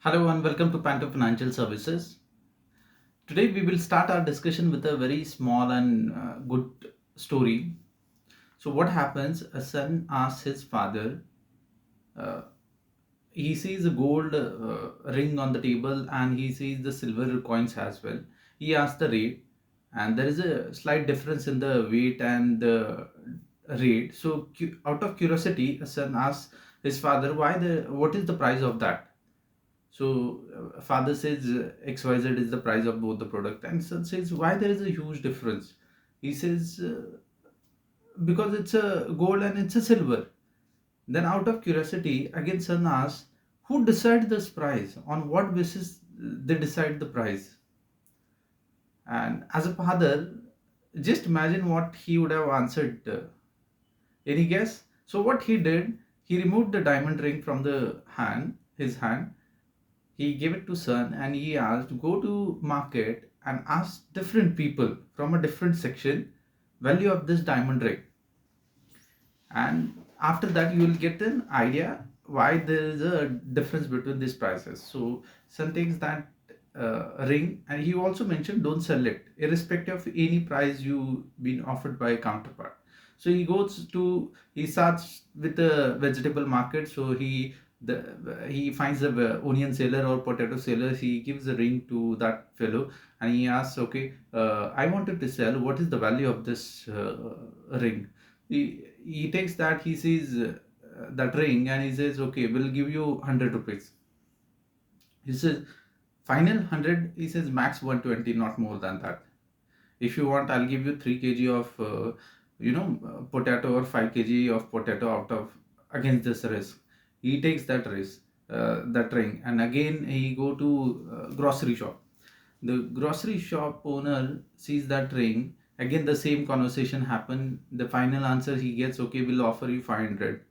Hello and welcome to Panto Financial Services. Today we will start our discussion with a very small and good story. So what happens? A son asks his father. Uh, he sees a gold ring on the table and he sees the silver coins as well. He asks the rate, and there is a slight difference in the weight and the rate. So out of curiosity, a son asks his father, "Why the? What is the price of that?" So father says XYZ is the price of both the product, and son says why there is a huge difference. He says because it's a gold and it's a silver. Then out of curiosity, again son asks who decide this price? On what basis they decide the price? And as a father, just imagine what he would have answered. Any guess? So what he did, he removed the diamond ring from the his hand. He gave it to son and he asked, go to market and ask different people from a different section value of this diamond ring. And after that you will get an idea why there is a difference between these prices. So son takes that ring, and he also mentioned don't sell it irrespective of any price you been offered by a counterpart. So he starts with the vegetable market. So he finds a onion seller or potato seller. He gives a ring to that fellow and he asks, okay, I wanted to sell, what is the value of this ring? He takes that, he sees that ring and he says, okay, we'll give you 100 rupees. He says final 100. He says max 120, not more than that. If you want, I'll give you 3 kg of potato, or 5 kg of potato out of against this risk. He takes that risk, that ring, and again he go to grocery shop. The grocery shop owner sees that ring. Again the same conversation happen. The final answer he gets, okay, we'll offer you 500.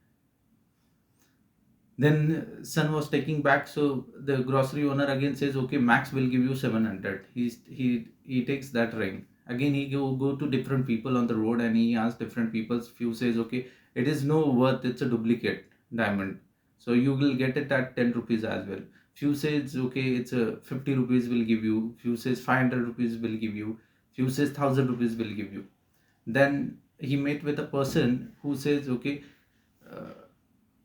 Then son was taking back, so the grocery owner again says, okay, max will give you 700. He takes that ring. Again he go to different people on the road and he asks different people. Few says, okay, it is no worth, it's a duplicate diamond, so you will get it at 10 rupees as well. Few says, okay, it's a 50 rupees will give you. Few says 500 rupees will give you. Few says 1000 rupees will give you. Then he met with a person who says, okay, uh,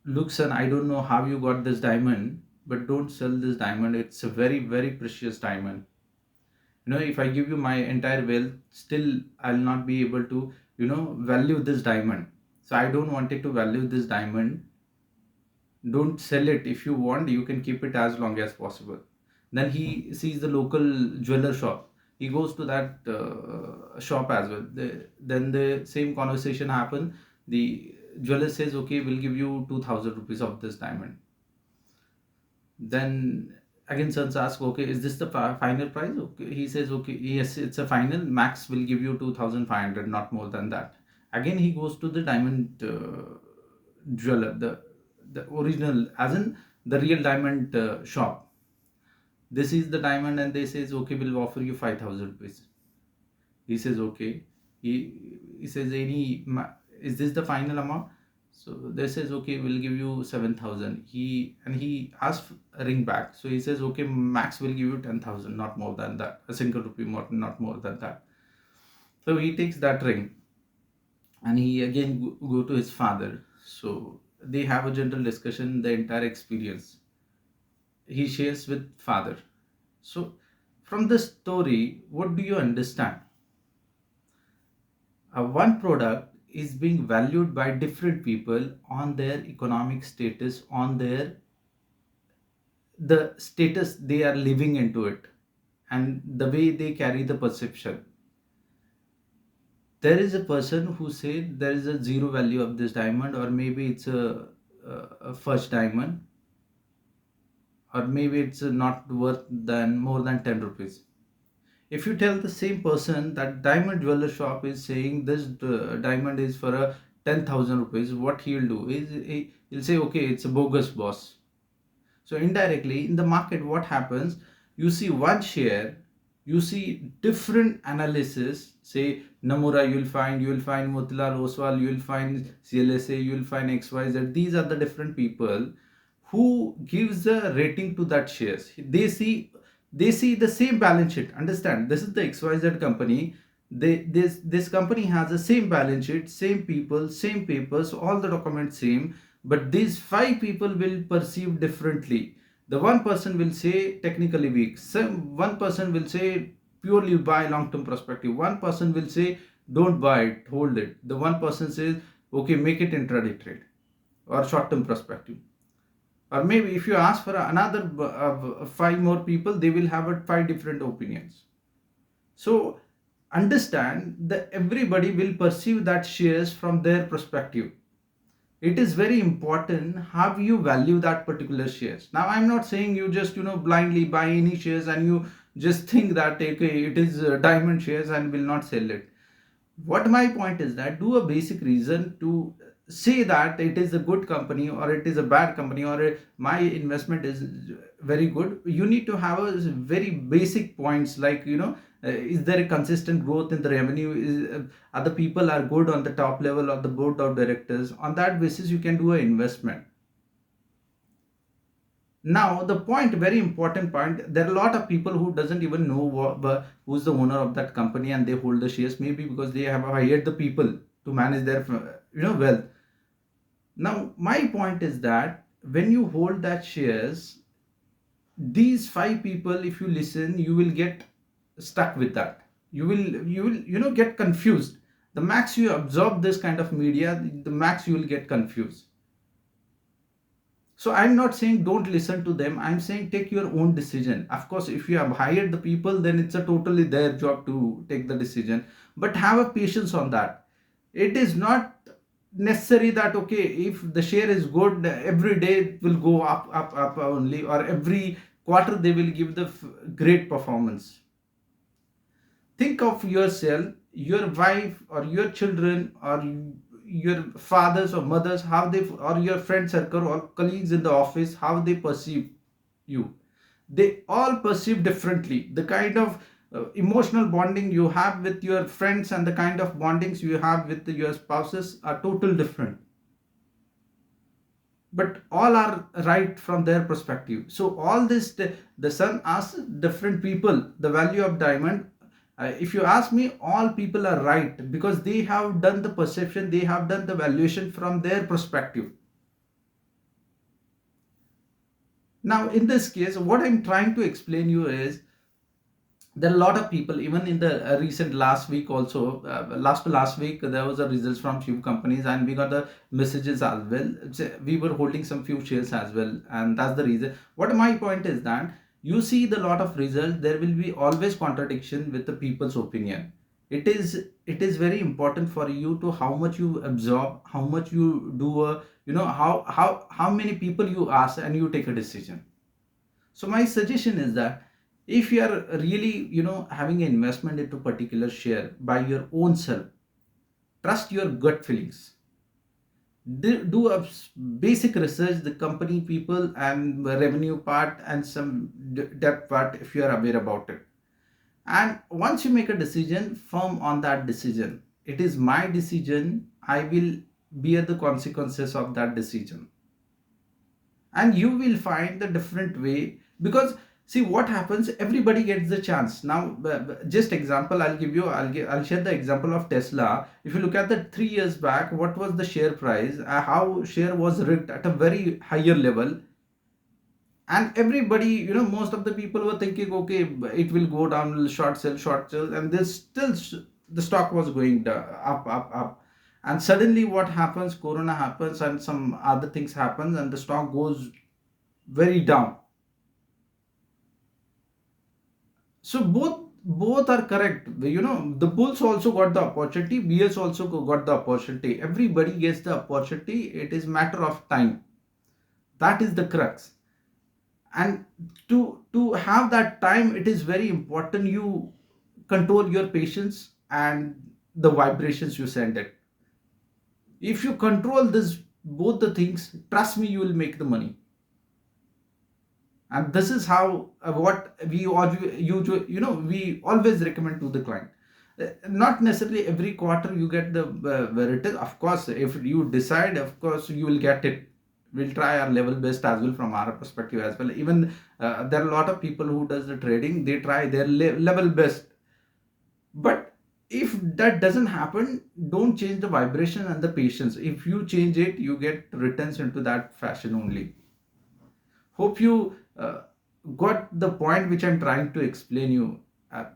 look son, I don't know how you got this diamond, but don't sell this diamond, it's a very very precious diamond. If I give you my entire wealth, still I'll not be able to value this diamond. So I don't want it to value this diamond. Don't sell it. If you want, you can keep it as long as possible. Then he sees the local jeweler shop. He goes to that shop as well. Then the same conversation happen. The jeweler says, okay, we'll give you 2000 rupees of this diamond. Then again sons ask, okay, is this the final price? Okay, he says, okay, yes, it's a final, max will give you 2500, not more than that. Again he goes to the diamond jeweler, the original, as in the real diamond shop. This is the diamond, and they says, okay, we'll offer you 5000 rupees. He says, okay. He says, is this the final amount? So they says, okay, we'll give you 7000. He asks a ring back. So he says, okay, max will give you 10,000, not more than that. A single rupee more, not more than that. So he takes that ring and he again go to his father. So they have a general discussion, the entire experience he shares with father. So from this story, what do you understand? One product is being valued by different people on their economic status, on their the status they are living into it, and the way they carry the perception. There is a person who said there is a zero value of this diamond, or maybe it's a first diamond, or maybe it's not worth than more than 10 rupees. If you tell the same person that diamond jeweler shop is saying this diamond is for a 10,000 rupees, what he'll do is he'll say, okay, it's a bogus, boss. So indirectly in the market, what happens? You see one share, you see different analysis. Say Namura, you will find Motilal Oswal, you will find CLSA, you will find XYZ. These are the different people who gives a rating to that shares. They see the same balance sheet. Understand, this is the XYZ company. This company has the same balance sheet, same people, same papers, all the documents same, but these five people will perceive differently. The one person will say technically weak, some one person will say purely buy long term perspective, one person will say don't buy it, hold it, the one person says okay, make it intraday trade or short term perspective. Or maybe if you ask for another five more people, they will have five different opinions. So understand that everybody will perceive that shares from their perspective. It is very important how you value that particular shares. Now I'm not saying you just blindly buy any shares and you just think that okay, it is diamond shares and will not sell it. What my point is that do a basic reason to say that it is a good company or it is a bad company, or my investment is very good. You need to have a very basic points like is there a consistent growth in the revenue, is other people are good on the top level of the board of directors. On that basis you can do an investment. Now the point, very important point, there are a lot of people who doesn't even know who's the owner of that company, and they hold the shares maybe because they have hired the people to manage their wealth. Now my point is that when you hold that shares, these five people, if you listen, you will get stuck with that. You will get confused. The max you absorb this kind of media, the max you will get confused. So I'm not saying don't listen to them. I'm saying take your own decision. Of course, if you have hired the people, then it's a totally their job to take the decision. But have a patience on that. It is not necessary that okay, if the share is good, every day it will go up, up, up only, or every quarter they will give the great performance. Think of yourself, your wife or your children or your fathers or mothers, how they, or your friend circle or colleagues in the office, how they perceive you. They all perceive differently. The kind of emotional bonding you have with your friends and the kind of bondings you have with your spouses are total different, but all are right from their perspective. So all this, the sun asks different people the value of diamond. If you ask me, all people are right because they have done the perception, they have done the valuation from their perspective. Now in this case, what I'm trying to explain you is there are a lot of people, even in the recent last week also, last week there was a results from few companies and we got the messages as well. We were holding some few shares as well, and that's the reason. What my point is that you see the lot of results, there will be always contradiction with the people's opinion. It is very important for you to how much you absorb, how much you do how many people you ask and you take a decision. So my suggestion is that if you are really having an investment into particular share by your own self, trust your gut feelings. Do a basic research, the company people and the revenue part and some depth part if you are aware about it. And once you make a decision, firm on that decision. It is my decision, I will bear the consequences of that decision. And you will find the different way, because see what happens, everybody gets the chance. Now just example I'll give you, I'll share the example of Tesla. If you look at the 3 years back, what was the share price, how share was rigged at a very higher level, and everybody, most of the people were thinking okay, it will go down, short sell, and this still the stock was going up, up, up. And suddenly what happens, corona happens and some other things happen and the stock goes very down. So both are correct. The bulls also got the opportunity, bears also got the opportunity, everybody gets the opportunity. It is matter of time. That is the crux. And to have that time, it is very important you control your patience and the vibrations you send it. If you control this, both the things, trust me, you will make the money. And this is how what we we always recommend to the client. Not necessarily every quarter you get the return. Of course, if you decide, of course you will get it, we'll try our level best as well from our perspective as well. Even there are a lot of people who does the trading, they try their level best. But if that doesn't happen, don't change the vibration and the patience. If you change it, you get returns into that fashion only. Hope you got the point which I'm trying to explain you.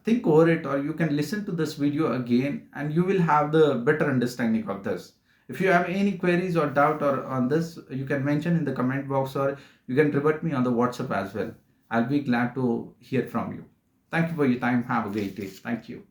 Think over it, or you can listen to this video again and you will have the better understanding of this. If you have any queries or doubt or on this, you can mention in the comment box, or you can revert me on the WhatsApp as well. I'll be glad to hear from you. Thank you for your time. Have a great day. Thank you.